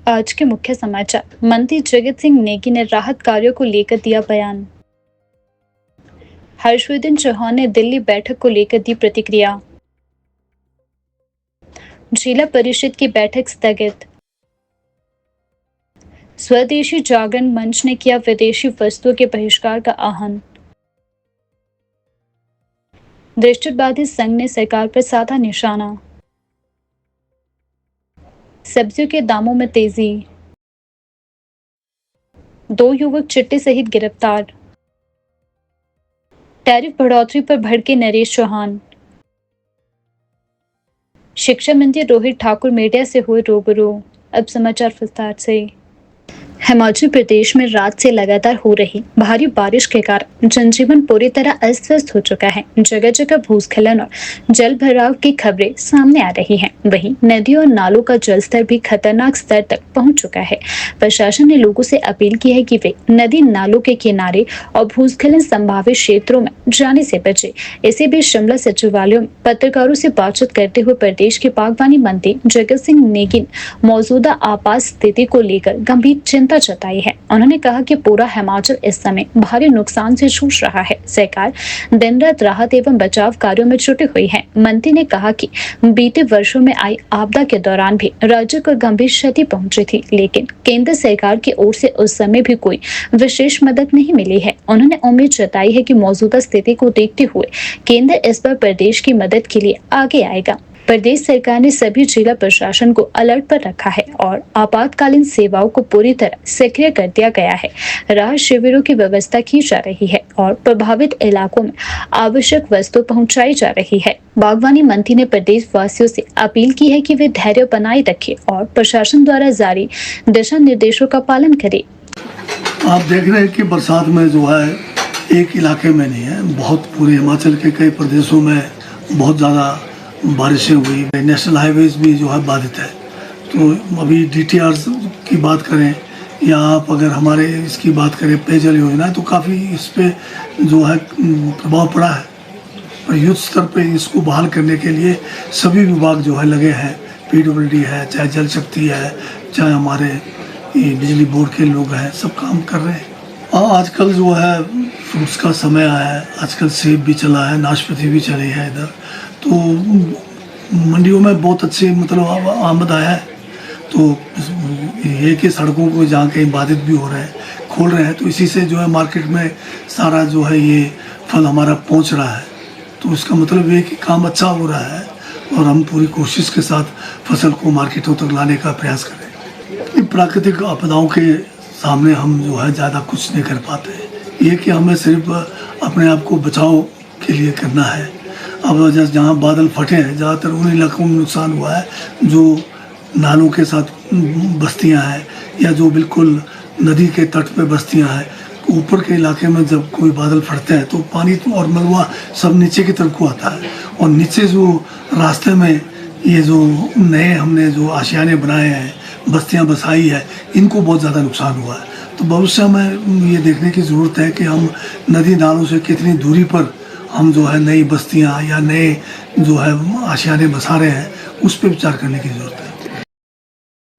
आज के मुख्य समाचार। मंत्री जगत सिंह नेगी ने राहत कार्यों को लेकर दिया बयान। हर्षवर्धन चौहान ने दिल्ली बैठक को लेकर दी प्रतिक्रिया। जिला परिषद की बैठक स्थगित। स्वदेशी जागरण मंच ने किया विदेशी वस्तुओं के बहिष्कार का आह्वान। दृष्टिबाधित संघ ने सरकार पर साधा निशाना। सब्जियों के दामों में तेजी। 2 युवक चिट्टे सहित गिरफ्तार। टैरिफ बढ़ोतरी पर भड़के नरेश चौहान। शिक्षा मंत्री रोहित ठाकुर मीडिया से हुए रूबरू। अब समाचार विस्तार से। हिमाचल प्रदेश में रात से लगातार हो रही भारी बारिश के कारण जनजीवन पूरी तरह अस्त व्यस्त हो चुका है। जगह जगह भूस्खलन और जल भराव की खबरें सामने आ रही हैं। वहीं नदियों और नालों का जलस्तर भी खतरनाक स्तर तक पहुंच चुका है। प्रशासन ने लोगों से अपील की है कि वे नदी नालों के किनारे और भूस्खलन संभावित क्षेत्रों में जाने से बचे। इसी बीच शिमला सचिवालय में पत्रकारों से बातचीत करते हुए प्रदेश के बागवानी मंत्री जगत सिंह नेगी ने मौजूदा आपात स्थिति को लेकर गंभीर चिंता जताई है। उन्होंने कहा कि पूरा हिमाचल इस समय भारी नुकसान से जूझ रहा है। सरकार दिन रात राहत एवं बचाव कार्यों में जुटी हुई है। मंत्री ने कहा कि बीते वर्षों में आई आपदा के दौरान भी राज्य को गंभीर क्षति पहुंची थी, लेकिन केंद्र सरकार की ओर से उस समय भी कोई विशेष मदद नहीं मिली है। उन्होंने उम्मीद जताई है कि मौजूदा स्थिति को देखते हुए केंद्र इस पर प्रदेश की मदद के लिए आगे आएगा। प्रदेश सरकार ने सभी जिला प्रशासन को अलर्ट पर रखा है और आपातकालीन सेवाओं को पूरी तरह सक्रिय कर दिया गया है। राहत शिविरों की व्यवस्था की जा रही है और प्रभावित इलाकों में आवश्यक वस्तु पहुंचाई जा रही है। बागवानी मंत्री ने प्रदेश वासियों से अपील की है कि वे धैर्य बनाए रखें और प्रशासन द्वारा जारी दिशा निर्देशों का पालन करें। आप देख रहे हैं कि बरसात में जो है एक इलाके में नहीं है, बहुत पूरे हिमाचल के कई प्रदेशों में बहुत ज़्यादा बारिशें हुई। नेशनल हाईवेज भी जो है बाधित है। तो अभी DTR की बात करें या आप अगर हमारे इसकी बात करें पेयजल योजना, तो काफ़ी इस पे जो है प्रभाव पड़ा है। और युद्ध स्तर पे इसको बहाल करने के लिए सभी विभाग जो है लगे हैं। PWD है, चाहे जल शक्ति है, चाहे हमारे ये बिजली बोर्ड के लोग हैं, सब काम कर रहे हैं। आजकल जो है फ्रूट्स का समय आया है, आजकल सेब भी चला है, नाशपाती भी चली है इधर। तो मंडियों में बहुत अच्छे मतलब आमद आया है। तो ये कि सड़कों को जहाँ कहीं बाधित भी हो रहे हैं खोल रहे हैं, तो इसी से जो है मार्केट में सारा जो है ये फल हमारा पहुँच रहा है। तो इसका मतलब ये कि काम अच्छा हो रहा है और हम पूरी कोशिश के साथ फसल को मार्केटों तक लाने का प्रयास करें। प्राकृतिक आपदाओं के सामने हम जो है ज़्यादा कुछ नहीं कर पाते। ये कि हमें सिर्फ अपने आप को बचाव के लिए करना है। अब जहाँ बादल फटे हैं ज़्यादातर उन इलाकों में नुकसान हुआ है जो नालों के साथ बस्तियां हैं या जो बिल्कुल नदी के तट पे बस्तियां हैं। ऊपर के इलाके में जब कोई बादल फटते हैं तो पानी और मलबा सब नीचे की तरफ को आता है और नीचे जो रास्ते में ये जो नए हमने जो आशियाने बनाए हैं, बस्तियां बसाई है, इनको बहुत ज़्यादा नुकसान हुआ है। तो भविष्य में ये देखने की ज़रूरत है कि हम नदी नालों से कितनी दूरी पर हम जो है नई बस्तियां या नए जो है आशियाने बसा रहे हैं, उस पर विचार करने की जरूरत है।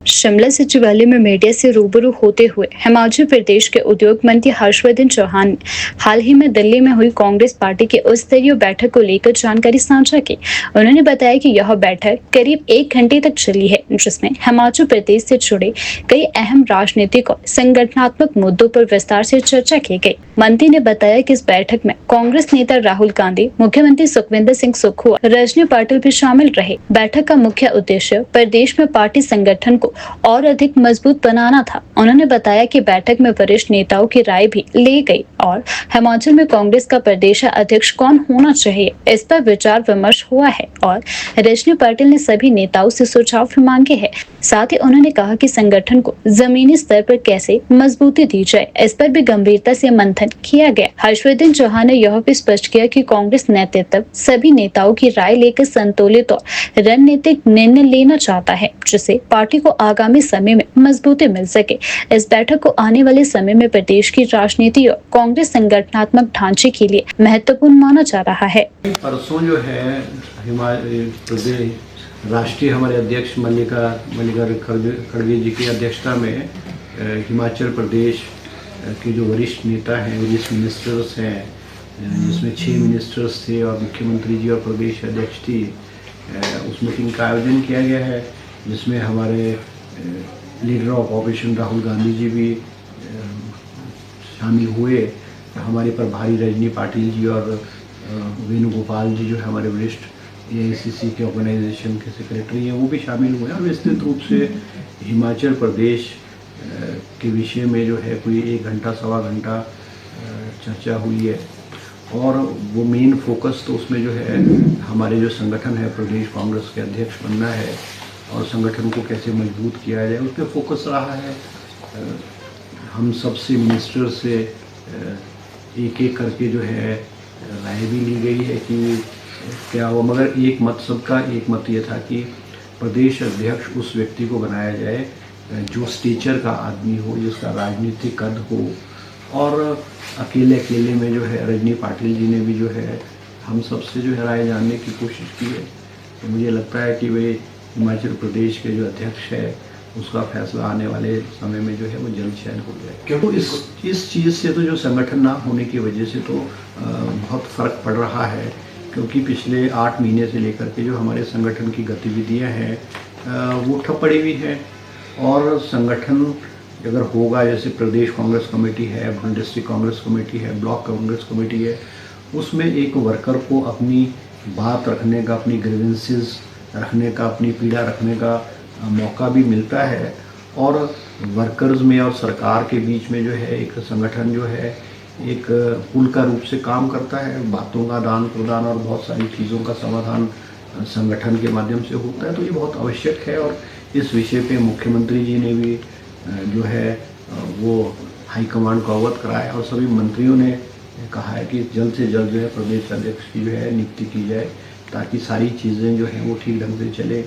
शिमला सचिवालय में मीडिया से रूबरू होते हुए हिमाचल प्रदेश के उद्योग मंत्री हर्षवर्धन चौहान ने हाल ही में दिल्ली में हुई कांग्रेस पार्टी की उच्च स्तरीय बैठक को लेकर जानकारी साझा की। उन्होंने बताया कि यह बैठक करीब 1 घंटे तक चली है, जिसमें हिमाचल प्रदेश से जुड़े कई अहम राजनीतिक और संगठनात्मक मुद्दों पर विस्तार से चर्चा की गई। मंत्री ने बताया कि इस बैठक में कांग्रेस नेता राहुल गांधी, मुख्यमंत्री सुखविंदर सिंह सुक्खू, रजनी पाटिल भी शामिल रहे। बैठक का मुख्य उद्देश्य प्रदेश में पार्टी संगठन को और अधिक मजबूत बनाना था। उन्होंने बताया कि बैठक में वरिष्ठ नेताओं की राय भी ली गई और हिमाचल में कांग्रेस का प्रदेश अध्यक्ष कौन होना चाहिए, इस पर विचार विमर्श हुआ है और रजनी पाटिल ने सभी नेताओं से सुझाव भी मांगे हैं। साथ ही उन्होंने कहा कि संगठन को जमीनी स्तर पर कैसे मजबूती दी जाए, इस पर भी गंभीरता से मंथन किया गया। हर्षवर्धन चौहान ने यह भी स्पष्ट किया कि कांग्रेस नेतृत्व सभी नेताओं की राय लेकर संतुलित और रणनीतिक निर्णय लेना चाहता है, जिससे पार्टी को आगामी समय में मजबूती मिल सके। इस बैठक को आने वाले समय में प्रदेश की राजनीति और कांग्रेस संगठनात्मक ढांचे के लिए महत्वपूर्ण माना जा रहा है। परसों जो है हिमाचल प्रदेश राष्ट्रीय हमारे अध्यक्ष मल्लिकार्जुन खड़गे जी की अध्यक्षता में हिमाचल प्रदेश के जो वरिष्ठ नेता हैं, वरिष्ठ मिनिस्टर्स हैं, जिसमें 6 मिनिस्टर्स थे और मुख्यमंत्री जी और प्रदेश अध्यक्ष थी, उस मीटिंग का आयोजन किया गया है, जिसमें हमारे leader of opposition Rahul Gandhi ji भी शामिल हुए। हमारे प्रभारी रजनी पाटिल जी और वेणुगोपाल जी जो है हमारे वरिष्ठ AICC के ऑर्गेनाइजेशन के सेक्रेटरी हैं, वो भी शामिल हुए हैं। और विस्तृत रूप से हिमाचल प्रदेश के विषय में जो है कोई 1 घंटा सवा घंटा चर्चा हुई है। और वो मेन फोकस तो उसमें जो है हमारे जो संगठन है, प्रदेश कांग्रेस के अध्यक्ष बनना है और संगठन को कैसे मजबूत किया जाए, उस पर फोकस रहा है। हम सबसे मिनिस्टर से एक एक करके जो है राय भी ली गई है कि क्या हो, मगर एक मत, सबका एक मत ये था कि प्रदेश अध्यक्ष उस व्यक्ति को बनाया जाए जो स्टेचर का आदमी हो, जिसका राजनीतिक कद हो। और अकेले में जो है रजनी पाटिल जी ने भी जो है हम सबसे जो है राय जानने की कोशिश की है। तो मुझे लगता है कि वे हिमाचल प्रदेश के जो अध्यक्ष है उसका फैसला आने वाले समय में जो है वो जल्द शायद हो जाए। क्योंकि इस चीज़ से तो जो संगठन ना होने की वजह से तो बहुत फ़र्क पड़ रहा है, क्योंकि पिछले 8 महीने से लेकर के जो हमारे संगठन की गतिविधियां हैं वो ठप पड़ी हुई हैं। और संगठन अगर होगा, जैसे प्रदेश कांग्रेस कमेटी है, डिस्ट्रिक्ट कांग्रेस कमेटी है, ब्लॉक कांग्रेस कमेटी है, उसमें एक वर्कर को अपनी बात रखने का, अपनी ग्रीवेंसेस रखने का, अपनी पीड़ा रखने का मौका भी मिलता है। और वर्कर्स में और सरकार के बीच में जो है एक संगठन जो है एक पुल का रूप से काम करता है। बातों का आदान प्रदान और बहुत सारी चीज़ों का समाधान संगठन के माध्यम से होता है, तो ये बहुत आवश्यक है। और इस विषय पे मुख्यमंत्री जी ने भी जो है वो हाईकमांड को अवगत कराया और सभी मंत्रियों ने कहा है कि जल्द से जल्द जो है प्रदेश अध्यक्ष की जो है नियुक्ति की जाए, ताकि सारी चीज़ें जो हैं वो ठीक ढंग से चले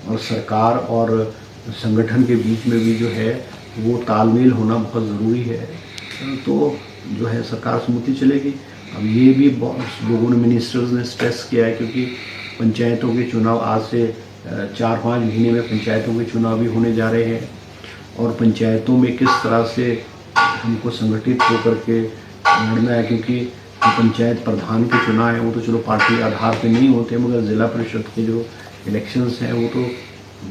और सरकार और संगठन के बीच में भी जो है वो तालमेल होना बहुत ज़रूरी है। तो जो है सरकार स्मूथली चलेगी। अब ये भी लोगों ने, मिनिस्टर्स ने स्ट्रेस किया है, क्योंकि पंचायतों के चुनाव आज से 4-5 महीने में पंचायतों के चुनाव भी होने जा रहे हैं। और पंचायतों में किस तरह से हमको संगठित होकर के लड़ना है, क्योंकि पंचायत प्रधान के चुनाव हैं वो तो चलो पार्टी आधार पे नहीं होते, मगर ज़िला परिषद के जो इलेक्शंस हैं वो तो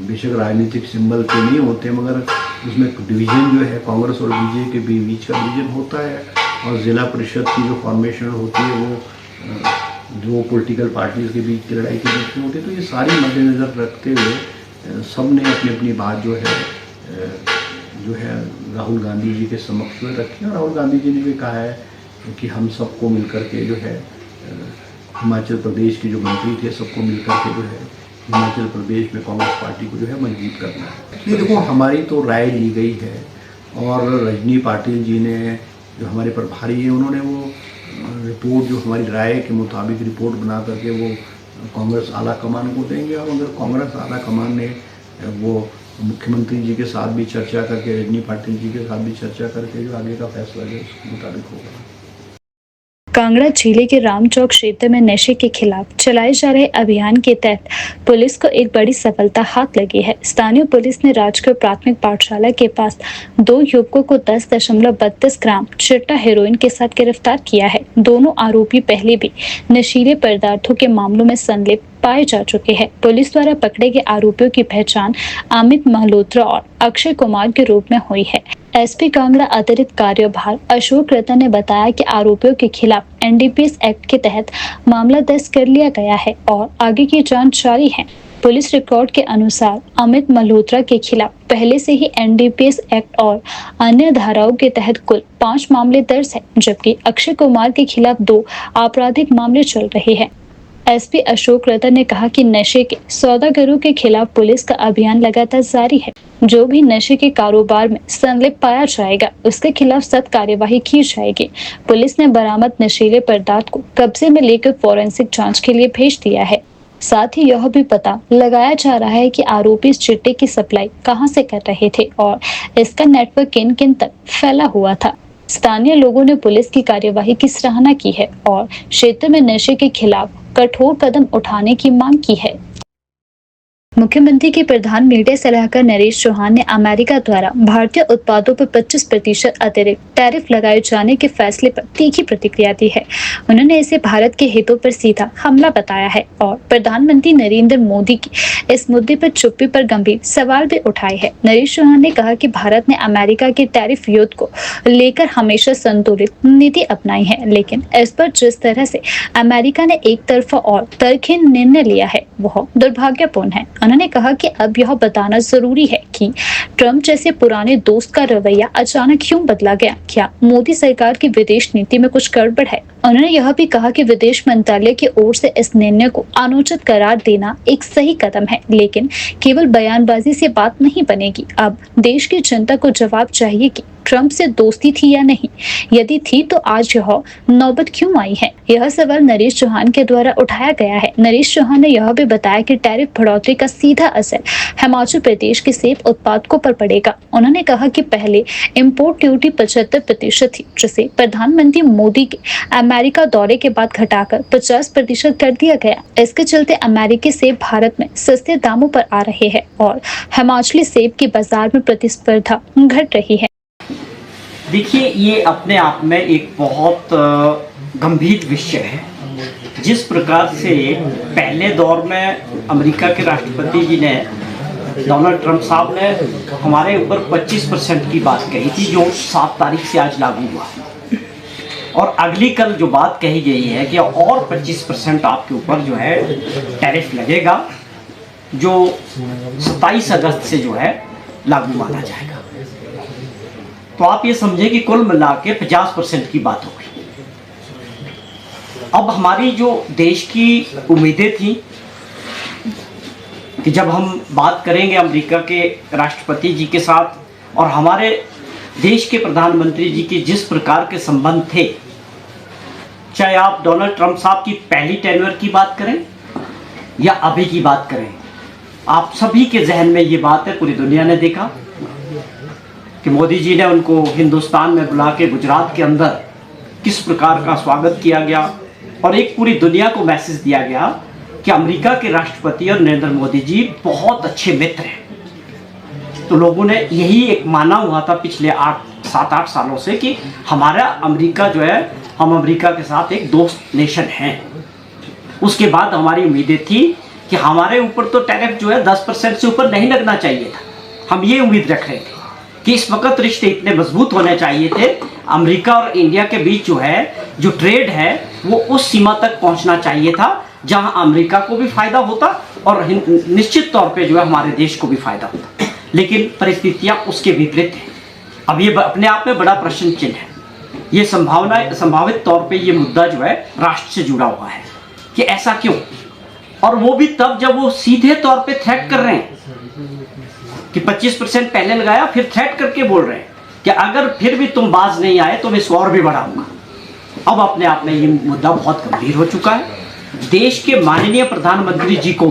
बेशक राजनीतिक सिंबल पे नहीं होते, मगर उसमें डिवीज़न जो है कांग्रेस और बीजेपी के बीच का डिवीज़न होता है। और ज़िला परिषद की जो फॉर्मेशन होती है वो दो पॉलिटिकल पार्टीज़ के बीच की लड़ाई के बीच में होती है। तो ये सारी मद्देनज़र रखते हुए सब ने अपनी अपनी बात जो है राहुल गांधी जी के समक्ष में रखी। और राहुल गांधी जी ने भी कहा है कि हम सबको मिलकर के जो है हिमाचल प्रदेश के जो मंत्री थे सबको मिलकर के जो है हिमाचल प्रदेश में कांग्रेस पार्टी को जो है मजबूत करना है। ये देखो, हमारी तो राय ली गई है और रजनी पाटिल जी ने, जो हमारे प्रभारी हैं, उन्होंने वो रिपोर्ट जो हमारी राय के मुताबिक रिपोर्ट बना करके वो कांग्रेस आला कमान को देंगे। और अगर कांग्रेस आला कमान ने वो मुख्यमंत्री जी के साथ भी चर्चा करके, रजनी पाटिल जी के साथ भी चर्चा करके जो आगे का फैसला जो उसके मुताबिक होगा। कांगड़ा जिले के रामचौक क्षेत्र में नशे के खिलाफ चलाए जा रहे अभियान के तहत पुलिस को एक बड़ी सफलता हाथ लगी है। स्थानीय पुलिस ने राजकीय प्राथमिक पाठशाला के पास 2 युवकों को 10.32 ग्राम चिट्टा हेरोइन के साथ गिरफ्तार किया है। दोनों आरोपी पहले भी नशीले पदार्थों के मामलों में संलिप्त पाए जा चुके हैं। पुलिस द्वारा पकड़े गए आरोपियों की पहचान अमित मल्होत्रा और अक्षय कुमार के रूप में हुई है। एसपी कांगड़ा अतिरिक्त कार्यभार अशोक रतन ने बताया कि आरोपियों के खिलाफ NDPS एक्ट के तहत मामला दर्ज कर लिया गया है और आगे की जांच जारी है। पुलिस रिकॉर्ड के अनुसार अमित मल्होत्रा के खिलाफ पहले से ही NDPS एक्ट और अन्य धाराओं के तहत कुल 5 मामले दर्ज है, जबकि अक्षय कुमार के खिलाफ 2 आपराधिक मामले चल रहे हैं। एसपी अशोक रतन ने कहा कि नशे के सौदागरों के खिलाफ पुलिस का अभियान लगातार जारी है। जो भी नशे के कारोबार में संलिप्त पाया जाएगा उसके खिलाफ सख्त कार्यवाही की जाएगी। पुलिस ने बरामद नशीले पदार्थ को कब्जे में लेकर फोरेंसिक जांच के लिए भेज दिया है। साथ ही यह भी पता लगाया जा रहा है कि आरोपी इस चिट्टे की सप्लाई कहां से कर रहे थे और इसका नेटवर्क किन किन तक फैला हुआ था। स्थानीय लोगों ने पुलिस की कार्यवाही की सराहना की है और क्षेत्र में नशे के खिलाफ कठोर कदम उठाने की मांग की है। मुख्यमंत्री के प्रधान मीडिया सलाहकार नरेश चौहान ने अमेरिका द्वारा भारतीय उत्पादों पर 25% अतिरिक्त टैरिफ लगाए जाने के फैसले पर तीखी प्रतिक्रिया दी है। उन्होंने इसे भारत के हितों पर सीधा हमला बताया है और प्रधानमंत्री नरेंद्र मोदी की इस मुद्दे पर चुप्पी पर गंभीर सवाल भी उठाए हैं। नरेश चौहान ने कहा कि भारत ने अमेरिका के टैरिफ युद्ध को लेकर हमेशा संतुलित नीति अपनाई है, लेकिन इस पर जिस तरह से अमेरिका ने एक तरफा और तर्कहीन निर्णय लिया है वह दुर्भाग्यपूर्ण है। उन्होंने कहा कि अब यह बताना जरूरी है कि ट्रंप जैसे पुराने दोस्त का रवैया अचानक क्यों बदला गया। क्या मोदी सरकार की विदेश नीति में कुछ गड़बड़ है? उन्होंने यह भी कहा कि विदेश मंत्रालय की ओर से इस निर्णय को अनुचित करार देना एक सही कदम है, लेकिन केवल बयानबाजी से बात नहीं बनेगी। अब देश की जनता को जवाब चाहिए कि ट्रंप से दोस्ती थी या नहीं, यदि थी तो आज यह नौबत क्यों आई है। यह सवाल नरेश चौहान के द्वारा उठाया गया है। नरेश चौहान ने यह भी बताया कि टैरिफ बढ़ोतरी का सीधा असर हिमाचल प्रदेश के सेब उत्पादकों पर पड़ेगा। उन्होंने कहा कि पहले इम्पोर्ट ड्यूटी 75% थी, जिसे प्रधानमंत्री मोदी के अमेरिका दौरे के बाद घटाकर 50% कर दिया गया। इसके चलते अमेरिकी सेब भारत में सस्ते दामों पर आ रहे हैं और हिमाचली सेब के बाजार में प्रतिस्पर्धा घट रही है। देखिए, ये अपने आप में एक बहुत गंभीर विषय है। जिस प्रकार से पहले दौर में अमेरिका के राष्ट्रपति जी ने, डोनाल्ड ट्रंप साहब ने हमारे ऊपर 25% की बात कही थी, जो 7 तारीख से आज लागू हुआ, और अगली कल जो बात कही गई है कि और 25% आपके ऊपर जो है टैरिफ लगेगा, जो 27 अगस्त से जो है लागू माना जाएगा। तो आप ये समझें कि कुल मिला के 50% की बात हो गई। अब हमारी जो देश की उम्मीदें थी कि जब हम बात करेंगे अमेरिका के राष्ट्रपति जी के साथ और हमारे देश के प्रधानमंत्री जी के जिस प्रकार के संबंध थे, चाहे आप डोनाल्ड ट्रंप साहब की पहली टेन्योर की बात करें या अभी की बात करें, आप सभी के जहन में ये बात है, पूरी दुनिया ने देखा कि मोदी जी ने उनको हिंदुस्तान में बुला के गुजरात के अंदर किस प्रकार का स्वागत किया गया और एक पूरी दुनिया को मैसेज दिया गया कि अमेरिका के राष्ट्रपति और नरेंद्र मोदी जी बहुत अच्छे मित्र हैं। तो लोगों ने यही एक माना हुआ था पिछले 7-8 सालों से कि हमारा अमेरिका जो है, हम अमेरिका के साथ एक दोस्त नेशन हैं। उसके बाद हमारी उम्मीदें थी कि हमारे ऊपर तो टैरिफ जो है 10% से ऊपर नहीं लगना चाहिए था। हम ये उम्मीद रख रहे थे कि इस वक्त रिश्ते इतने मजबूत होने चाहिए थे, अमेरिका और इंडिया के बीच जो है, जो ट्रेड है, वो उस सीमा तक पहुंचना चाहिए था जहां अमेरिका को भी फायदा होता और निश्चित तौर पे जो है हमारे देश को भी फायदा होता। लेकिन परिस्थितियां उसके विपरीत हैं। अब ये अपने आप में बड़ा प्रश्न चिन्ह है। ये संभावित तौर पे ये मुद्दा जो है राष्ट्र से जुड़ा हुआ है कि ऐसा क्यों, और वो भी तब जब वो सीधे तौर पे थ्रेट कर रहे हैं कि 25% पहले लगाया, फिर थ्रेट करके बोल रहे हैं कि अगर फिर भी तुम बाज नहीं आए तो मैं इसको और भी बढ़ाऊंगा। अब अपने आप में ये मुद्दा बहुत गंभीर हो चुका है। देश के माननीय प्रधानमंत्री जी को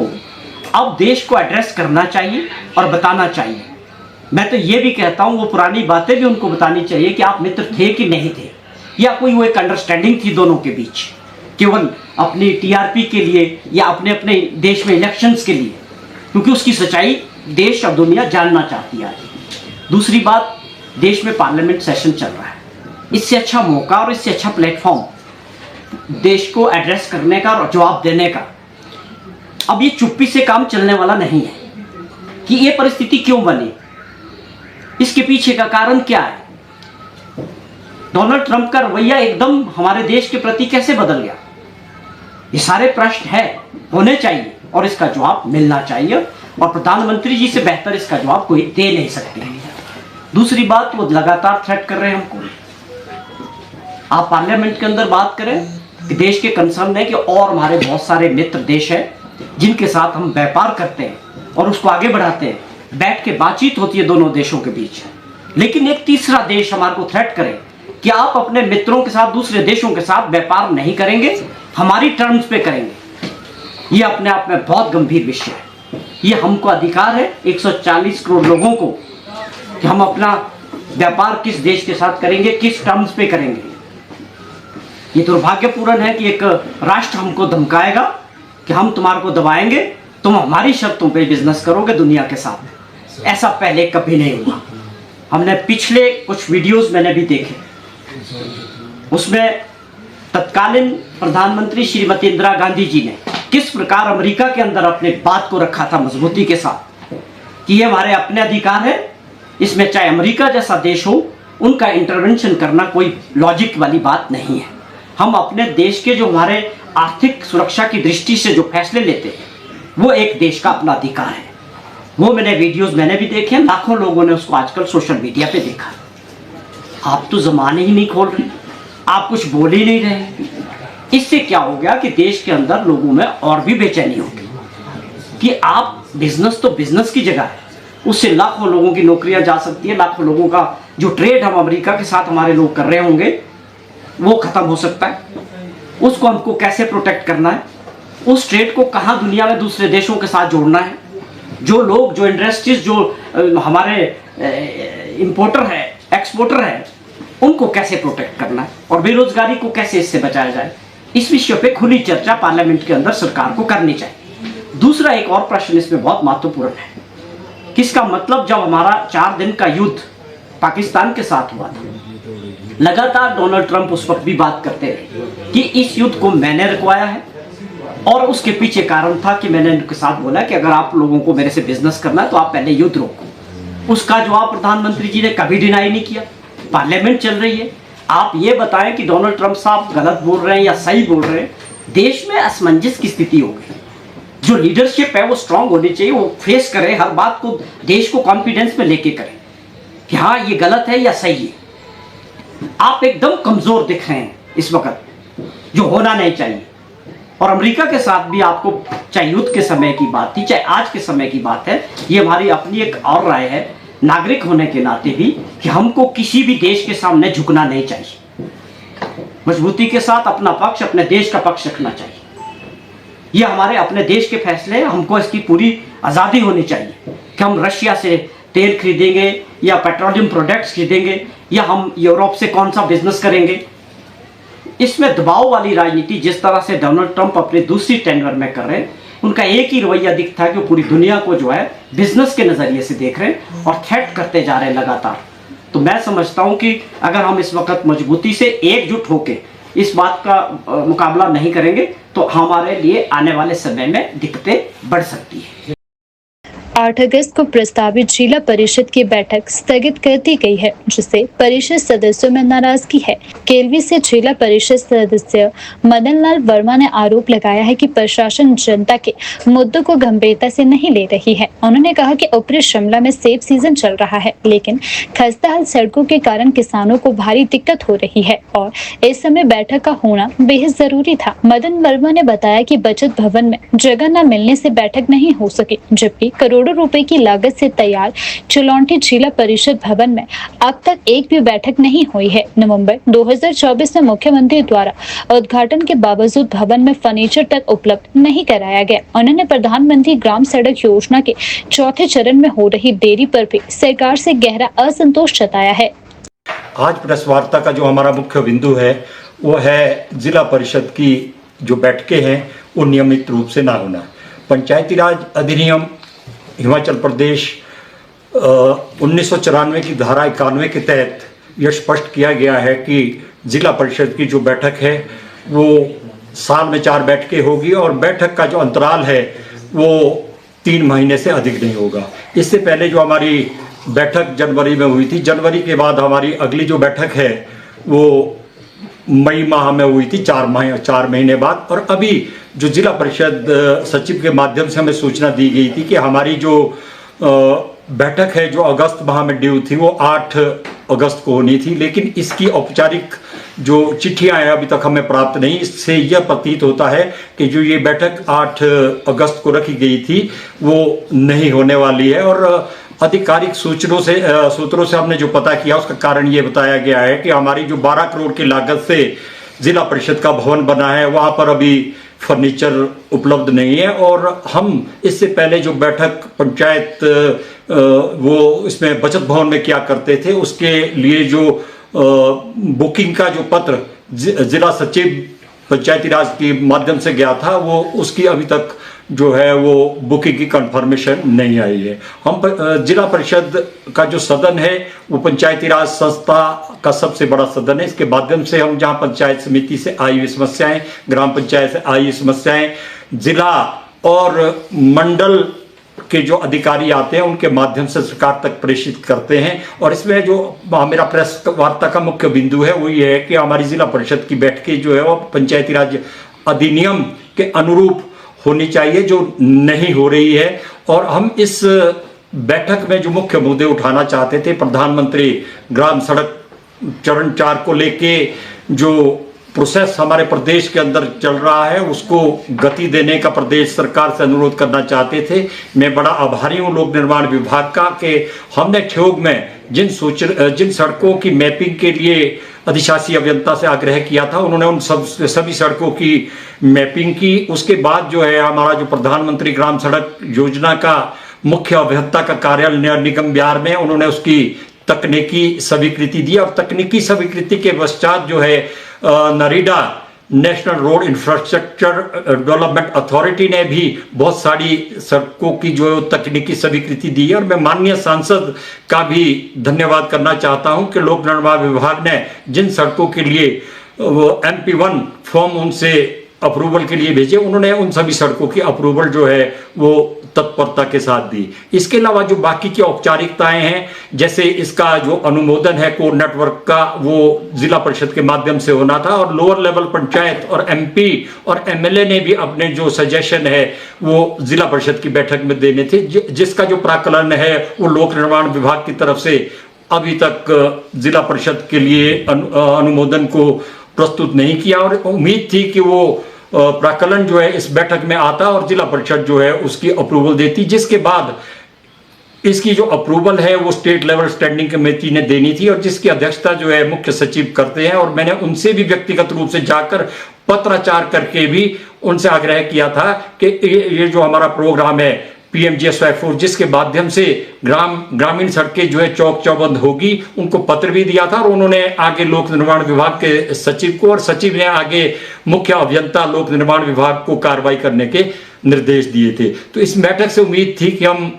अब देश को एड्रेस करना चाहिए और बताना चाहिए। मैं तो ये भी कहता हूँ, वो पुरानी बातें भी उनको बतानी चाहिए कि आप मित्र थे कि नहीं थे, या कोई वो एक अंडरस्टैंडिंग थी दोनों के बीच, केवल अपनी टीआरपी के लिए या अपने अपने देश में इलेक्शंस के लिए, क्योंकि उसकी सच्चाई देश और दुनिया जानना चाहती है। दूसरी बात, देश में पार्लियामेंट सेशन चल रहा है। इससे अच्छा मौका और इससे अच्छा प्लेटफॉर्म देश को एड्रेस करने का और जवाब देने का, अब ये चुप्पी से काम चलने वाला नहीं है कि ये परिस्थिति क्यों बनी, इसके पीछे का कारण क्या है, डोनाल्ड ट्रंप का रवैया एकदम हमारे देश के प्रति कैसे बदल गया। ये सारे प्रश्न है, होने चाहिए और इसका जवाब मिलना चाहिए, और प्रधानमंत्री जी से बेहतर इसका जवाब कोई दे नहीं सकते। दूसरी बात, वो लगातार थ्रेट कर रहे हैं हमको। आप पार्लियामेंट के अंदर बात करें कि देश के कंसर्न है कि और हमारे बहुत सारे मित्र देश हैं जिनके साथ हम व्यापार करते हैं और उसको आगे बढ़ाते हैं, बैठ के बातचीत होती है दोनों देशों के बीच। लेकिन एक तीसरा देश हमारे को थ्रेट करे कि आप अपने मित्रों के साथ, दूसरे देशों के साथ व्यापार नहीं करेंगे, हमारी टर्म्स पे करेंगे। ये अपने आप में बहुत गंभीर विषय है। ये हमको अधिकार है 140 करोड़ लोगों को कि हम अपना व्यापार किस देश के साथ करेंगे, किस टर्म्स पे करेंगे। ये दुर्भाग्यपूर्ण है कि एक राष्ट्र हमको धमकाएगा कि हम तुम्हारे को दबाएंगे तुम हमारी शर्तों पे बिजनेस करोगे दुनिया के साथ। ऐसा पहले कभी नहीं हुआ। हमने पिछले कुछ वीडियोस मैंने भी देखे, उसमें तत्कालीन प्रधानमंत्री श्रीमती इंदिरा गांधी जी ने किस प्रकार अमेरिका के अंदर अपने बात को रखा था मजबूती के साथ कि ये हमारे अपने अधिकार है, इसमें चाहे अमेरिका जैसा देश हो उनका इंटरवेंशन करना कोई लॉजिक वाली बात नहीं है। हम अपने देश के जो हमारे आर्थिक सुरक्षा की दृष्टि से जो फैसले लेते हैं वो एक देश का अपना अधिकार है। वो वीडियोस मैंने भी देखे, लाखों लोगों ने उसको आजकल सोशल मीडिया पे देखा। आप तो जमाने ही नहीं खोल रहे, आप कुछ बोल ही नहीं रहे। इससे क्या हो गया कि देश के अंदर लोगों में और भी बेचैनी होगी कि आप बिजनेस तो बिजनेस की जगह है, उससे लाखों लोगों की नौकरियां जा सकती है, लाखों लोगों का जो ट्रेड हम अमेरिका के साथ हमारे लोग कर रहे होंगे वो खत्म हो सकता है। उसको हमको कैसे प्रोटेक्ट करना है, उस ट्रेड को कहाँ दुनिया में दूसरे देशों के साथ जोड़ना है, जो लोग जो इंडस्ट्रीज जो हमारे इंपोर्टर है एक्सपोर्टर है उनको कैसे प्रोटेक्ट करना है और बेरोजगारी को कैसे इससे बचाया जाए, इस विषय पे खुली चर्चा पार्लियामेंट के अंदर सरकार को करनी चाहिए। दूसरा एक और प्रश्न इसमें बहुत महत्वपूर्ण है, किसका मतलब जब हमारा 4 दिन का युद्ध पाकिस्तान के साथ हुआ था, लगातार डोनाल्ड ट्रंप उस वक्त भी बात करते रहे कि इस युद्ध को मैंने रुकवाया है और उसके पीछे कारण था कि मैंने उनके साथ बोला कि अगर आप लोगों को मेरे से बिजनेस करना है तो आप पहले युद्ध रोको। उसका जवाब प्रधानमंत्री जी ने कभी डिनाई नहीं किया। पार्लियामेंट चल रही है, आप ये बताएं कि डोनाल्ड ट्रंप साहब गलत बोल रहे हैं या सही बोल रहे हैं। देश में असमंजस की स्थिति हो गई, जो लीडरशिप है वो स्ट्रांग होनी चाहिए, वो फेस करे हर बात को, देश को कॉन्फिडेंस में लेके करे कि हाँ ये गलत है या सही है। आप एकदम कमजोर दिख रहे हैं इस वक्त, जो होना नहीं चाहिए। और अमेरिका के साथ भी आपको, चाहे युद्ध के समय की बात थी चाहे आज के समय की बात है, ये हमारी अपनी एक और राय है नागरिक होने के नाते भी कि हमको किसी भी देश के सामने झुकना नहीं चाहिए, मजबूती के साथ अपना पक्ष, अपने देश का पक्ष रखना चाहिए। ये हमारे अपने देश के फैसले, हमको इसकी पूरी आज़ादी होनी चाहिए कि हम रशिया से तेल खरीदेंगे या पेट्रोलियम प्रोडक्ट्स खरीदेंगे या हम यूरोप से कौन सा बिजनेस करेंगे। इसमें दबाव वाली राजनीति जिस तरह से डोनाल्ड ट्रंप अपने दूसरी टेन्योर में कर रहे हैं, उनका एक ही रवैया दिखता है कि वो पूरी दुनिया को जो है बिजनेस के नजरिए से देख रहे हैं और थ्रेट करते जा रहे हैं लगातार। तो मैं समझता हूं कि अगर हम इस वक्त मजबूती से एकजुट होकर इस बात का मुकाबला नहीं करेंगे तो हमारे लिए आने वाले समय में दिक्कतें बढ़ सकती है। 8 अगस्त को प्रस्तावित जिला परिषद की बैठक स्थगित कर दी गई है, जिससे परिषद सदस्यों में नाराजगी है। केलवी से जिला परिषद सदस्य मदन लाल वर्मा ने आरोप लगाया है कि प्रशासन जनता के मुद्दों को गंभीरता से नहीं ले रही है। उन्होंने कहा कि ऊपरी शिमला में सेब सीजन चल रहा है, लेकिन खस्ताहाल सड़कों के कारण किसानों को भारी दिक्कत हो रही है और इस समय बैठक का होना बेहद जरूरी था। मदन वर्मा ने बताया कि बचत भवन में जगह न मिलने से बैठक नहीं हो सकी, जबकि करोड़ों रुपए की लागत से तैयार चुलौंटी जिला परिषद भवन में अब तक एक भी बैठक नहीं हुई है। नवंबर 2024 में मुख्यमंत्री द्वारा उद्घाटन के बावजूद भवन में फर्नीचर तक उपलब्ध नहीं कराया गया। उन्होंने प्रधानमंत्री ग्राम सड़क योजना के 4थे चरण में हो रही देरी पर भी सरकार से गहरा असंतोष जताया है। आज प्रेस वार्ता का जो हमारा मुख्य बिंदु है वो है जिला परिषद की जो बैठकें हैं वो नियमित रूप से ना होना। पंचायती राज अधिनियम हिमाचल प्रदेश 1994 की धारा 91 के तहत यह स्पष्ट किया गया है कि जिला परिषद की जो बैठक है वो साल में 4 बैठकें होगी और बैठक का जो अंतराल है वो 3 महीने से अधिक नहीं होगा। इससे पहले जो हमारी बैठक जनवरी में हुई थी, जनवरी के बाद हमारी अगली जो बैठक है वो मई माह में हुई थी, 4 महीने बाद। और अभी जो जिला परिषद सचिव के माध्यम से हमें सूचना दी गई थी कि हमारी जो बैठक है जो अगस्त माह में ड्यू थी वो 8 अगस्त को होनी थी, लेकिन इसकी औपचारिक जो चिट्ठियां हैं अभी तक हमें प्राप्त नहीं। इससे यह प्रतीत होता है कि जो ये बैठक 8 अगस्त को रखी गई थी वो नहीं होने वाली है। और आधिकारिक सूत्रों से हमने जो पता किया उसका कारण ये बताया गया है कि हमारी जो 12 करोड़ की लागत से जिला परिषद का भवन बना है वहाँ पर अभी फर्नीचर उपलब्ध नहीं है। और हम इससे पहले जो बैठक पंचायत वो इसमें बचत भवन में क्या करते थे उसके लिए जो बुकिंग का जो पत्र जिला सचिव पंचायती राज के माध्यम से गया था वो उसकी अभी तक जो है वो बुकिंग की कंफर्मेशन नहीं आई है। हम जिला परिषद का जो सदन है वो पंचायती राज संस्था का सबसे बड़ा सदन है। इसके माध्यम से हम जहां पंचायत समिति से आई हुई समस्याएं, ग्राम पंचायत से आई हुई समस्याएं, जिला और मंडल के जो अधिकारी आते हैं उनके माध्यम से सरकार तक प्रेषित करते हैं। और इसमें जो मेरा प्रेस वार्ता का मुख्य बिंदु है वो ये है कि हमारी जिला परिषद की बैठकें जो है वो पंचायती राज अधिनियम के अनुरूप होनी चाहिए, जो नहीं हो रही है। और हम इस बैठक में जो मुख्य मुद्दे उठाना चाहते थे, प्रधानमंत्री ग्राम सड़क चरण 4 को लेके जो प्रोसेस हमारे प्रदेश के अंदर चल रहा है उसको गति देने का प्रदेश सरकार से अनुरोध करना चाहते थे। मैं बड़ा आभारी हूँ लोक निर्माण विभाग का कि हमने ठियोग में जिन सड़कों की मैपिंग के लिए अधिशासी अभियंता से आग्रह किया था, उन्होंने उन सभी सड़कों की मैपिंग की। उसके बाद जो है हमारा जो प्रधानमंत्री ग्राम सड़क योजना का मुख्य अभियंता का कार्यालय नगर निगम बिहार में, उन्होंने उसकी तकनीकी स्वीकृति दी और तकनीकी स्वीकृति के पश्चात जो है NREGA national road infrastructure development authority ने भी बहुत सारी सड़कों की जो तकनीकी स्वीकृति दी है। और मैं माननीय सांसद का भी धन्यवाद करना चाहता हूं कि लोक निर्माण विभाग ने जिन सड़कों के लिए वो MP1 फॉर्म उनसे अप्रूवल के लिए भेजे, उन्होंने उन सभी सड़कों की अप्रूवल जो है वो तत्परता के साथ दी। इसके अलावा जो बाकी की औपचारिकताएं हैं, जैसे इसका जो अनुमोदन है कोर नेटवर्क का, वो जिला परिषद के माध्यम से होना था। और लोअर लेवल पंचायत और MP और MLA ने भी अपने जो सजेशन है वो जिला परिषद की बैठक में देने थे, जिसका जो प्राक्कलन है वो लोक निर्माण विभाग की तरफ से अभी तक जिला परिषद के लिए अनुमोदन को प्रस्तुत नहीं किया। और उम्मीद थी कि वो प्राक्कलन जो है इस बैठक में आता और जिला परिषद जो है उसकी अप्रूवल देती, जिसके बाद इसकी जो अप्रूवल है वो स्टेट लेवल स्टैंडिंग कमेटी ने देनी थी और जिसकी अध्यक्षता जो है मुख्य सचिव करते हैं। और मैंने उनसे भी व्यक्तिगत रूप से जाकर पत्राचार करके भी उनसे आग्रह किया था कि ये जो हमारा प्रोग्राम है PMGSY4, जिसके माध्यम से ग्रामीण सड़कें जो है चौक चौबंद होगी, उनको पत्र भी दिया था। और उन्होंने आगे लोक निर्माण विभाग के सचिव को और सचिव ने आगे मुख्य अभियंता लोक निर्माण विभाग को कार्रवाई करने के निर्देश दिए थे। तो इस बैठक से उम्मीद थी कि हम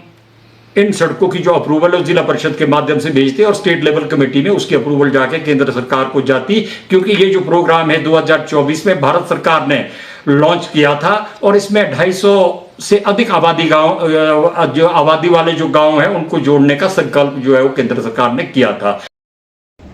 इन सड़कों की जो अप्रूवल है जिला परिषद के माध्यम से भेजते और स्टेट लेवल कमेटी में उसकी अप्रूवल जाके केंद्र सरकार को जाती, क्योंकि ये जो प्रोग्राम है 2024 में भारत सरकार ने लॉन्च किया था और इसमें 250 से अधिक आबादी वाले जो गांव हैं उनको जोड़ने का संकल्प जो है वो केंद्र सरकार ने किया था।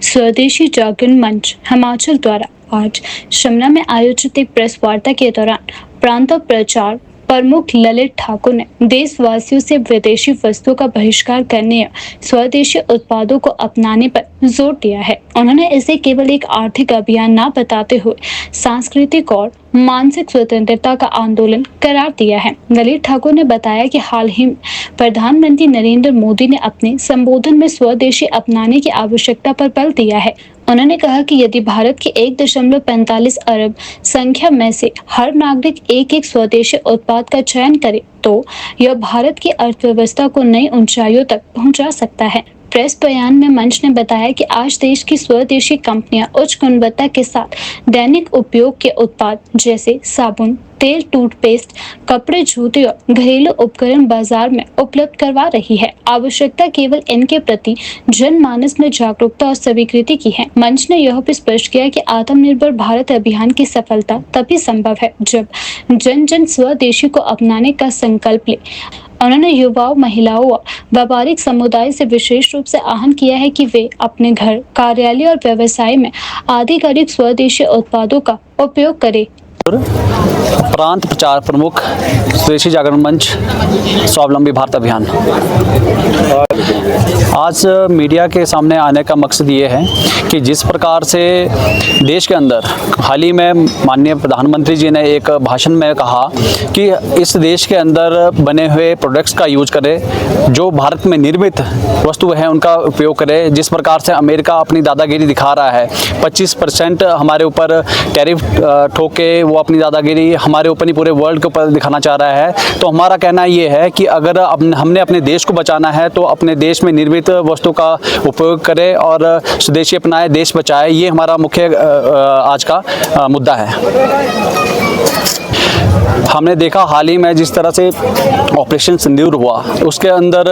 स्वदेशी जागरण मंच हिमाचल द्वारा आज शिमला में आयोजित एक प्रेस वार्ता के दौरान प्रांत प्रचार प्रमुख ललित ठाकुर ने देशवासियों से विदेशी वस्तुओं का बहिष्कार करने या स्वदेशी उत्पादों को अपनाने पर जोर दिया है। उन्होंने इसे केवल एक आर्थिक अभियान न बताते हुए सांस्कृतिक और मानसिक स्वतंत्रता का आंदोलन करार दिया है। ललित ठाकुर ने बताया कि हाल ही में प्रधानमंत्री नरेंद्र मोदी ने अपने संबोधन में स्वदेशी अपनाने की आवश्यकता पर बल दिया है। उन्होंने कहा कि यदि भारत की 1.45 अरब संख्या में से हर नागरिक एक स्वदेशी उत्पाद का चयन करे तो यह भारत की अर्थव्यवस्था को नई ऊंचाइयों तक पहुंचा सकता है। प्रेस बयान में मंच ने बताया कि आज देश की स्वदेशी कंपनियां उच्च गुणवत्ता के साथ दैनिक उपयोग के उत्पाद जैसे साबुन, तेल, टूथपेस्ट, कपड़े, जूते और घरेलू उपकरण बाजार में उपलब्ध करवा रही है। आवश्यकता केवल इनके प्रति जनमानस में जागरूकता और स्वीकृति की है। मंच ने यह भी स्पष्ट किया कि आत्मनिर्भर भारत अभियान की सफलता तभी संभव है जब जन जन स्वदेशी को अपनाने का संकल्प ले। उन्होंने युवाओं, महिलाओं और व्यापारिक समुदाय से विशेष रूप से आह्वान किया है कि वे अपने घर, कार्यालय और व्यवसाय में आधिकारिक स्वदेशी उत्पादों का उपयोग करें। प्रांत प्रचार प्रमुख स्वदेशी जागरण मंच स्वावलंबी भारत अभियान। आज मीडिया के सामने आने का मकसद ये है कि जिस प्रकार से देश के अंदर हाल ही में माननीय प्रधानमंत्री जी ने एक भाषण में कहा कि इस देश के अंदर बने हुए प्रोडक्ट्स का यूज करें, जो भारत में निर्मित वस्तु है उनका उपयोग करें। जिस प्रकार से अमेरिका अपनी दादागिरी दिखा रहा है, 25% हमारे ऊपर टैरिफ ठोक के वो अपनी दादागिरी हमारे ऊपर नहीं पूरे वर्ल्ड के ऊपर दिखाना चाह रहा है। तो हमारा कहना ये है कि अगर हमने अपने देश को बचाना है तो अपने देश में निर्मित वस्तु का उपयोग करें और स्वदेशी अपनाएं, देश बचाएं। ये हमारा मुख्य आज का मुद्दा है। हमने देखा हाल ही में जिस तरह से ऑपरेशन सिंदूर हुआ, उसके अंदर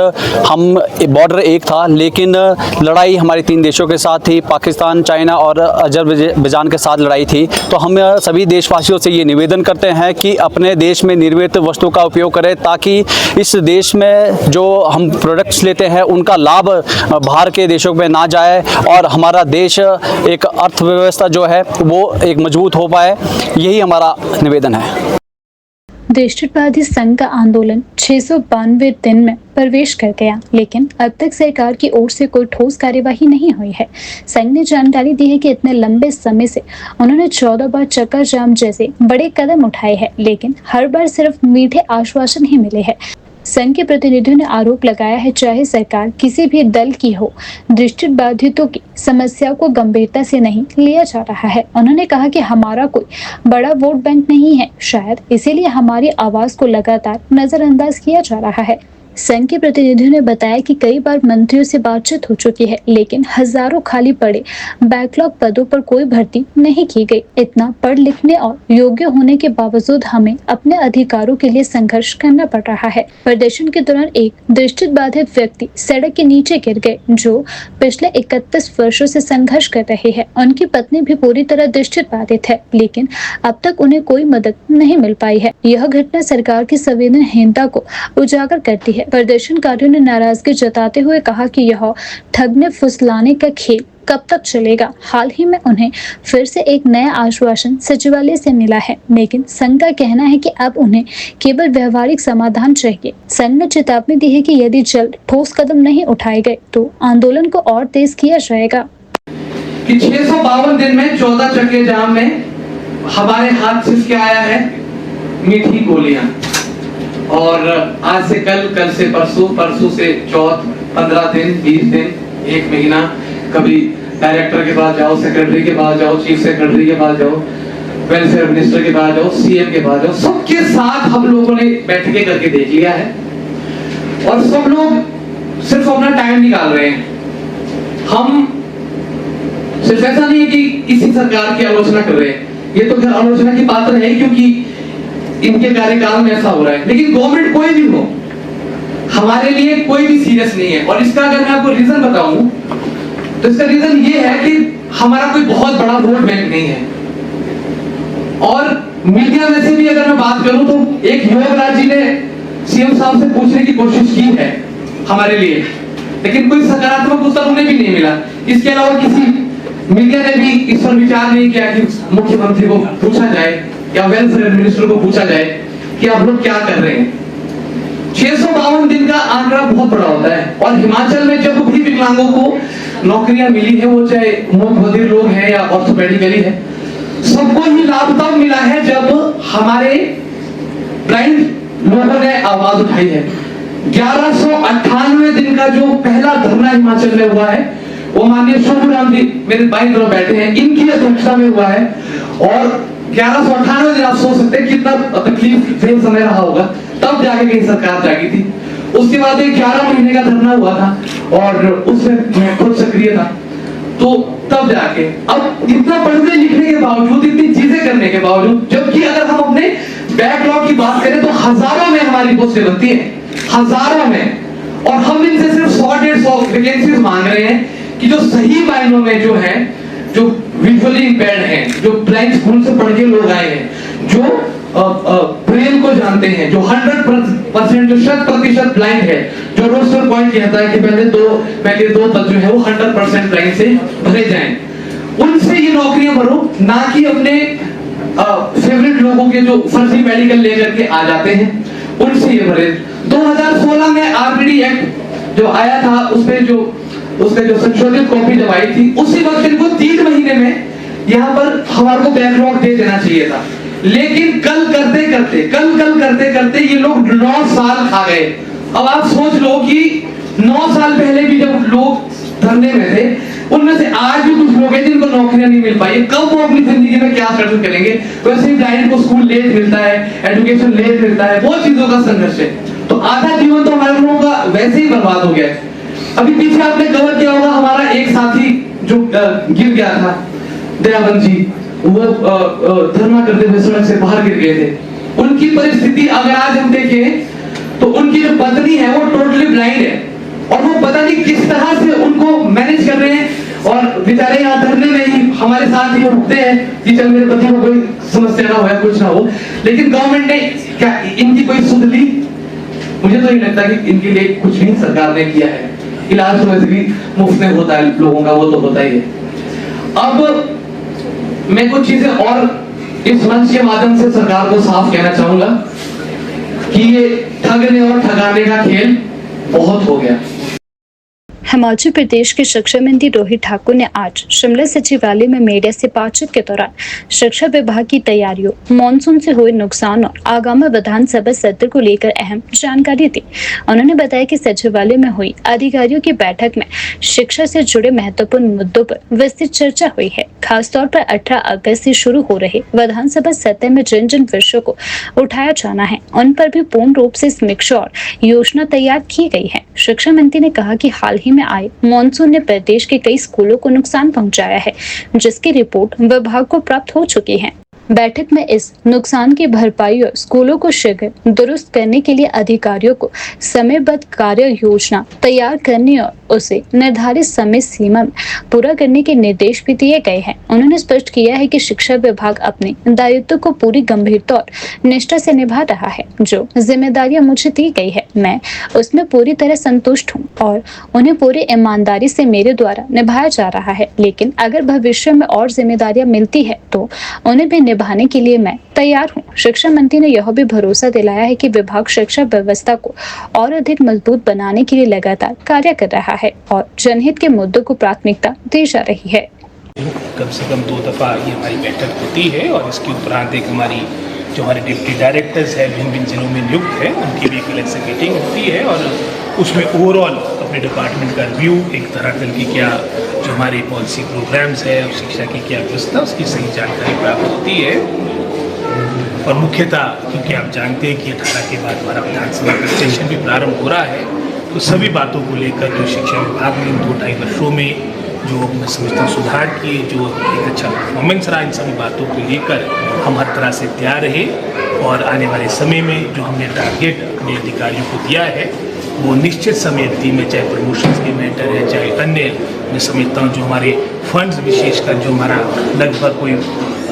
हम बॉर्डर एक था, लेकिन लड़ाई हमारी 3 देशों के साथ थी, पाकिस्तान, चाइना और अजरबैजान के साथ लड़ाई थी। तो हम सभी देशवासियों से ये निवेदन करते हैं कि अपने देश में निर्मित वस्तु का उपयोग करें, ताकि इस देश में जो हम प्रोडक्ट्स लेते हैं उनका लाभ बाहर के देशों में ना जाए और हमारा देश एक अर्थव्यवस्था जो है वो एक मजबूत हो पाए। यही हमारा निवेदन है। देशवादी संघ का आंदोलन 692 दिन में प्रवेश कर गया, लेकिन अब तक सरकार की ओर से कोई ठोस कार्यवाही नहीं हुई है। संघ ने जानकारी दी है कि इतने लंबे समय से उन्होंने 14 बार चक्का जाम जैसे बड़े कदम उठाए हैं, लेकिन हर बार सिर्फ मीठे आश्वासन ही मिले हैं। संघ के प्रतिनिधियों ने आरोप लगाया है, चाहे सरकार किसी भी दल की हो, दृष्टिबाधितों की समस्या को गंभीरता से नहीं लिया जा रहा है। उन्होंने कहा कि हमारा कोई बड़ा वोट बैंक नहीं है, शायद इसीलिए हमारी आवाज को लगातार नजरअंदाज किया जा रहा है। संघ के प्रतिनिधियों ने बताया कि कई बार मंत्रियों से बातचीत हो चुकी है, लेकिन हजारों खाली पड़े बैकलॉग पदों पर कोई भर्ती नहीं की गई। इतना पढ़ लिखने और योग्य होने के बावजूद हमें अपने अधिकारों के लिए संघर्ष करना पड़ रहा है। प्रदर्शन के दौरान एक दृष्टिबाधित व्यक्ति सड़क के नीचे गिर गए, जो पिछले 31 वर्षों से संघर्ष कर रहे हैं। उनकी पत्नी भी पूरी तरह दृष्टिबाधित है, लेकिन अब तक उन्हें कोई मदद नहीं मिल पाई है। यह घटना सरकार की संवेदनहीनता को उजागर करती है। प्रदर्शनकारियों ने नाराजगी जताते हुए कहा कि यह ठगने फुसलाने का खेल कब तक चलेगा। हाल ही में उन्हें फिर से एक नया आश्वासन सचिवालय से मिला है, लेकिन संघ का कहना है कि अब उन्हें केवल व्यवहारिक समाधान चाहिए। संघ ने चेतावनी दी है कि यदि जल्द ठोस कदम नहीं उठाए गए तो आंदोलन को और तेज किया जाएगा। कि 652 दिन में 14 चक्के जाम में हमारे हाथ सिसके आया है मीठी गोलियां, और आज से कल से परसों से चौथ, 15 दिन, 20 दिन, 1 महीना, कभी डायरेक्टर के पास जाओ, सेक्रेटरी के पास जाओ, चीफ सेक्रेटरी के पास जाओ, वेलफेयर मिनिस्टर के पास जाओ, सीएम के पास जाओ, सबके साथ हम लोगों ने बैठकें करके देख लिया है और सब लोग सिर्फ अपना टाइम निकाल रहे हैं। हम सिर्फ ऐसा नहीं है कि किसी सरकार की आलोचना कर रहे हैं, ये तो खैर आलोचना की पात्र है क्योंकि इनके कार्यकाल में ऐसा हो रहा है, लेकिन गवर्नमेंट कोई भी हो, हमारे लिए कोई भी सीरियस नहीं है। और इसका अगर मैं आपको रीजन बताऊं तो इसका रीजन ये है कि हमारा कोई बहुत बड़ा वोट बैंक नहीं है। और मीडिया में से भी अगर मैं बात करूं तो एक योगराज जी ने सीएम साहब से पूछने की कोशिश की है हमारे लिए, लेकिन कोई सकारात्मक उत्तर उन्हें भी नहीं मिला। इसके अलावा किसी मीडिया ने भी इस पर विचार नहीं किया कि मुख्यमंत्री को पूछा जाए या वेलफेयर मिनिस्टर को पूछा जाए कि आप लोग क्या कर रहे हैं। 652 दिन का आंकड़ा बहुत बड़ा होता है, और हिमाचल में जब भी विकलांगों को नौकरियां मिली है, वो चाहे मूक बधिर लोग हैं या ऑर्थोपेडिकली है, सबको ही लाभ तब मिला है जब हमारे ब्लाइंड लोगों ने आवाज उठाई है। 1198 दिन का जो पहला धरना हिमाचल में हुआ है, वो माननीय शोभराम जी मेरे बाईं तरफ बैठे हैं, इनकी अध्यक्षता में हुआ है। और 1198 दिन आप सोच सकते हैं कितना तकलीफ जेल समय रहा होगा, तब जाके कहीं सरकार जागी थी। उसके बाद एक 11 महीने का धरना हुआ था और उसमें मैं खुद सक्रिय था, तो तब जाके अब इतना पढ़ने लिखने के बावजूद, इतनी चीजें करने के बावजूद, जबकि अगर हम अपने बैकलॉग की बात करें तो हजारों में हमारी पोस्टें बनती है, हजारों में, और हम इनसे सिर्फ 100-150 वैकेंसीज मांग रहे हैं कि जो सही मायनों में जो है, जो विजुअली इम्पेयर्ड हैं, जो ब्लाइंड स्कूल से पढ़ के लोग आए हैं, जो ब्रेल को जानते हैं, जो 100% जो 100% ब्लाइंड है, जो रोस्टर पॉइंट कहता है कि पहले दो पद जो है वो 100% ब्लाइंड से भरे जाएं, उनसे ये नौकरियां भरो, ना कि अपने फेवरेट लोगों के जो फर्जी मेडिकल लेकर के आ जाते हैं उनसे ये भरे। 2016 में आरपीडी एक्ट जो आया था, उसमें जो उसका जो संशोधित कॉपी जब आई थी, उसी वक्त इनको 3 महीने में यहाँ पर हमारे को बैकलॉग दे देना चाहिए था, लेकिन कल करते करते ये लोग 9 साल खा गए। अब आप सोच लो कि 9 साल पहले भी जब लोग धरने में थे, उनमें से आज भी कुछ लोग हैं जिनको नौकरियां नहीं मिल पाई, कब वो अपनी जिंदगी में क्या स्ट्रगल करेंगे। वैसे ही ब्लाइंड को स्कूल लेट मिलता है, एजुकेशन लेट मिलता है, वो चीजों का संघर्ष है। तो आधा जीवन तो हमारे लोगों का वैसे ही बर्बाद हो गया है। अभी पीछे आपने कवर किया होगा, हमारा एक साथी जो गिर गया था, दयाबंद जी, वो धरना करते हुए सड़क से बाहर गिर गए थे। उनकी परिस्थिति अगर आज हम देखें तो उनकी जो पत्नी है वो टोटली ब्लाइंड है और वो पता नहीं किस तरह से उनको मैनेज कर रहे हैं और बेचारे यहाँ धरने में ही हमारे साथ ही रुकते हैं कि चल मेरे पति को कोई समस्या ना हो या कुछ ना हो, लेकिन गवर्नमेंट ने क्या इनकी कोई सुध ली? मुझे तो नहीं लगता कि इनके लिए कुछ भी सरकार ने किया है। इलाज तो वैसे भी मुफ्त में होता है लोगों का, वो तो होता ही है। अब मैं कुछ चीजें और इस मंच के माध्यम से सरकार को साफ कहना चाहूंगा कि ये ठगने और ठगाने का खेल बहुत हो गया। हिमाचल प्रदेश के शिक्षा मंत्री रोहित ठाकुर ने आज शिमला सचिवालय में मीडिया से बातचीत के दौरान शिक्षा विभाग की तैयारियों, मॉनसून से हुए नुकसान और आगामी विधानसभा सत्र को लेकर अहम जानकारी दी। उन्होंने बताया कि सचिवालय में हुई अधिकारियों की बैठक में शिक्षा से जुड़े महत्वपूर्ण मुद्दों पर विस्तृत चर्चा हुई है। खासतौर पर 18 अगस्त से शुरू हो रहे विधानसभा सत्र में जिन जिन विषयों को उठाया जाना है उन पर भी पूर्ण रूप से समीक्षा और योजना तैयार की गई है। शिक्षा मंत्री ने कहा कि हाल ही में आए मॉनसून ने प्रदेश के कई स्कूलों को नुकसान पहुंचाया है, जिसकी रिपोर्ट विभाग को प्राप्त हो चुकी है। बैठक में इस नुकसान की भरपाई और स्कूलों को शीघ्र दुरुस्त करने के लिए अधिकारियों को समयबद्ध कार्य योजना तैयार करने और उसे निर्धारित समय सीमा में पूरा करने के निर्देश भी दिए गए हैं। उन्होंने स्पष्ट किया है कि शिक्षा विभाग अपने दायित्व को पूरी गंभीरता और निष्ठा से निभा रहा है। जो जिम्मेदारियां मुझे दी गई है मैं उसमें पूरी तरह संतुष्ट हूँ और उन्हें पूरी ईमानदारी से मेरे द्वारा निभाया जा रहा है, लेकिन अगर भविष्य में और जिम्मेदारियां मिलती है तो उन्हें भी निभाने के लिए मैं तैयार हूँ। शिक्षा मंत्री ने यह भी भरोसा दिलाया है कि विभाग शिक्षा व्यवस्था को और अधिक मजबूत बनाने के लिए लगातार कार्य कर रहा है और जनहित के मुद्दों को प्राथमिकता दी जा रही है। कम से कम 2 दफ़ा ये हमारी बैठक होती है और इसके उपरांत एक हमारी जो हमारे डिप्टी डायरेक्टर्स हैं भिन्न भिन्न जिलों में नियुक्त है उनकी भी एक अलग से मीटिंग होती है और उसमें ओवरऑल अपने डिपार्टमेंट का रिव्यू एक धरातल की क्या जो हमारे पॉलिसी प्रोग्राम्स है और शिक्षा की क्या व्यवस्था उसकी सही जानकारी प्राप्त होती है। और मुख्यतः क्योंकि आप जानते हैं कि 18 के बाद हमारा विधानसभा का सेशन भी प्रारंभ हो रहा है तो सभी बातों को लेकर जो शिक्षा विभाग ने 2-2.5 वर्षों में जो मैं समझता हूँ सुधार किए, जो एक अच्छा परफॉर्मेंस रहा, इन सभी बातों को लेकर हम हर तरह से तैयार रहे और आने वाले समय में जो हमने टारगेट अपने अधिकारियों को दिया है वो निश्चित समय अवधि में, चाहे प्रमोशंस के मैटर है चाहे अन्य, मैं समझता हूँ जो हमारे फंड्स विशेषकर जो हमारा लगभग कोई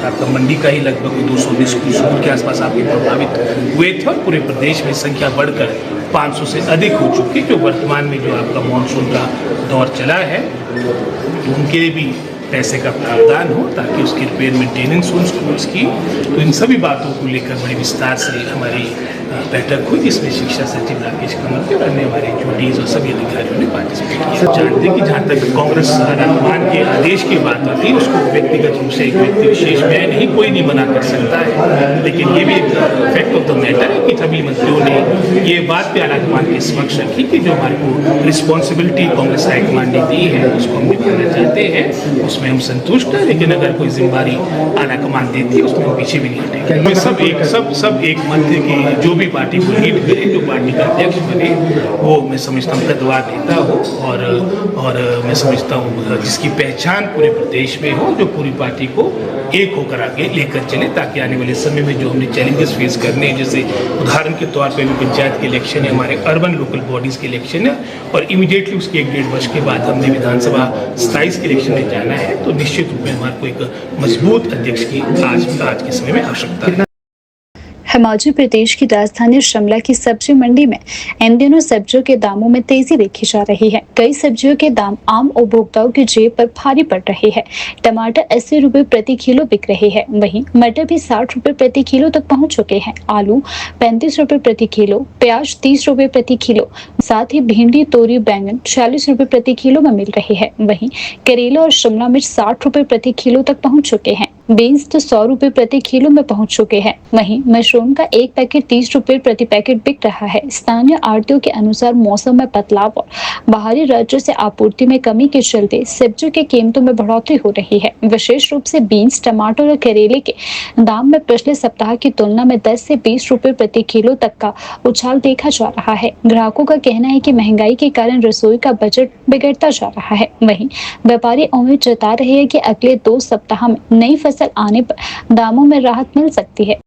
आपका मंडी का ही लगभग 220 स्कूल के आसपास आपके प्रभावित हुए थे और पूरे प्रदेश में संख्या बढ़कर 500 से अधिक हो चुकी, जो वर्तमान में जो आपका मानसून का दौर चला है तो उनके लिए भी पैसे का प्रावधान हो ताकि उसकी रिपेयर मेंटेनेंस हो स्कूल्स की। तो इन सभी बातों को लेकर बड़े विस्तार से हमारी बैठक हुई जिसमें शिक्षा सचिव राकेश कमल और अन्य हमारे ड्यूटीज और सभी अधिकारियों ने पार्टिसिपेट किया। जानते हैं कि जहाँ तक कांग्रेस राजमान के आदेश की बात आती है उसको व्यक्तिगत रूप से एक व्यक्ति विशेष में नहीं कोई नहीं मना कर सकता है, लेकिन ये भी एक फैक्ट ऑफ द मैटर है कि सभी मंत्रियों ने ये बात भी आलाकमान के समक्ष रखी कि जो हमारे को रिस्पॉन्सिबिलिटी कांग्रेस हाईकमान ने दी है उसको हम निभाना चाहते हैं, उसमें हम संतुष्ट हैं, लेकिन अगर कोई जिम्मेदारी आलाकमान देती है उसमें हम पीछे भी नहीं हटेंगे। सब एक मंत्री की जो भी पार्टी को लीड करे, जो पार्टी का अध्यक्ष बने वो मैं समझता हूँ कद्दावर नेता हो और मैं समझता हूँ जिसकी पहचान पूरे प्रदेश में हो, जो पूरी पार्टी को एक होकर आगे लेकर चले ताकि आने वाले समय में जो हमने चैलेंजेस फेस करने हैं, जैसे उदाहरण के तौर पर भी पंचायत के इलेक्शन है, हमारे अर्बन लोकल बॉडीज के इलेक्शन है और इमीडिएटली उसके 1-1.5 वर्ष के बाद हमने विधानसभा 27 के इलेक्शन में जाना है, तो निश्चित रूप में हमारे को एक मजबूत अध्यक्ष की आज के समय में आवश्यकता है। हिमाचल प्रदेश की राजधानी शिमला की सब्जी मंडी में इन दिनों सब्जियों के दामों में तेजी देखी जा रही है। कई सब्जियों के दाम आम उपभोक्ताओं की जेब पर भारी पड़ रहे हैं। टमाटर 80 रुपए प्रति किलो बिक रहे हैं, वहीं मटर भी 60 रुपए प्रति किलो तक पहुंच चुके हैं। आलू 35 रुपए प्रति किलो, प्याज 30 रुपए प्रति किलो, साथ ही भिंडी, तोरी, बैंगन 40 रुपए प्रति किलो में मिल रही है। वहीं करेला और शिमला मिर्च 60 रुपए प्रति किलो तक पहुँच चुके हैं। बीन्स तो 100 रुपए प्रति किलो में पहुंच चुके हैं। वहीं मशरूम का एक पैकेट 30 रुपए प्रति पैकेट बिक रहा है। स्थानीय आड़तियों के अनुसार मौसम में बदलाव और बाहरी राज्यों से आपूर्ति में कमी के चलते सब्जियों की कीमतों में बढ़ोतरी हो रही है। विशेष रूप से बीन्स, टमाटर और करेले के दाम में पिछले सप्ताह की तुलना में 10 से 20 रुपए प्रति किलो तक का उछाल देखा जा रहा है। ग्राहकों का कहना है कि महंगाई के कारण रसोई का बजट बिगड़ता जा रहा है। वहीं व्यापारी उम्मीद जता रहे हैं कि अगले 2 सप्ताह में नई फसल आने पर दामों में राहत मिल सकती है।